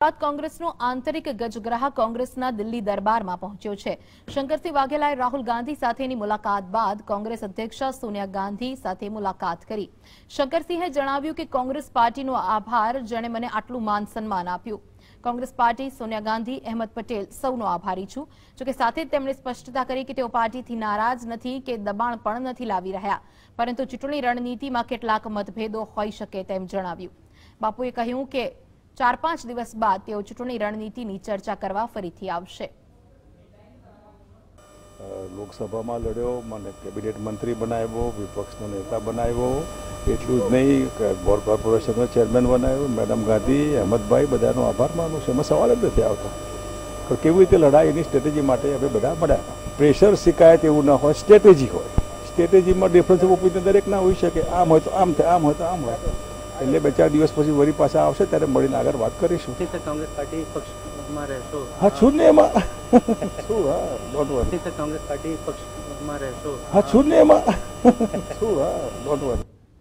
બાદ કોંગ્રેસનો આંતરિક ગજગ્રાહ કોંગ્રેસના દિલ્હી દરબારમાં પહોંચ્યો છે। શંકરસિંહ વાઘેલાએ રાહુલ ગાંધી સાથેની મુલાકાત બાદ કોંગ્રેસ અધ્યક્ષા સોનિયા ગાંધી સાથે મુલાકાત કરી। શંકરસિંહે જણાવ્યું કે કોંગ્રેસ પાર્ટીનો આભાર જેણે મને આટલું માન સન્માન આપ્યું। કોંગ્રેસ પાર્ટી, સોનિયા ગાંધી, અહેમદ પટેલ સૌનો આભારી છું। જોકે સાથે જ તેમણે સ્પષ્ટતા કરી કે તેઓ પાર્ટીથી નારાજ નથી કે દબાણ પણ નથી લાવી રહ્યા, પરંતુ ચૂંટણી રણનીતિમાં કેટલાક મતભેદો હોઈ શકે તેમ જણાવ્યું। બાપુએ કહ્યું કે 4-5 દિવસ બાદ તેઓ ચૂંટણી રણનીતિની ચર્ચા કરવા ફરીથી આવશે। લોકસભામાં લડ્યો, મને કેબિનેટ મંત્રી બનાવ્યો, વિપક્ષનો નેતા બનાવ્યો, એટલું જ નહીં બોર્ડ કોર્પોરેશનનો ચેરમેન બનાવ્યો। મેડમ ગાંધી, અહેમદભાઈ બધાનો આભાર માનું છું, એમાં સવાલ જ નથી આવતો। પણ કેવી રીતે લડાય એની સ્ટ્રેટેજી માટે અમે બધા મળ્યા। પ્રેશર શિકાયત એવું ન હોય, સ્ટ્રેટેજી હોય। સ્ટ્રેટેજીમાં ડિફરન્સ ઓફ ઓપિનિયન દરેક ના હોઈ શકે। આમ હોય તો આમ થાય, આમ હોય તો આમ હોય। એટલે 2-4 દિવસ પછી વળી પાછા આવશે ત્યારે મળીને આગળ વાત કરીશું। કોંગ્રેસ પાર્ટી પક્ષમાં રહેશો? હા, છું ને એમાં શું? હા, ડોન્ટ વરી। કોંગ્રેસ પાર્ટી પક્ષમાં રહેશો? હા, છું ને એમાં શું? હા, ડોન્ટ વરી।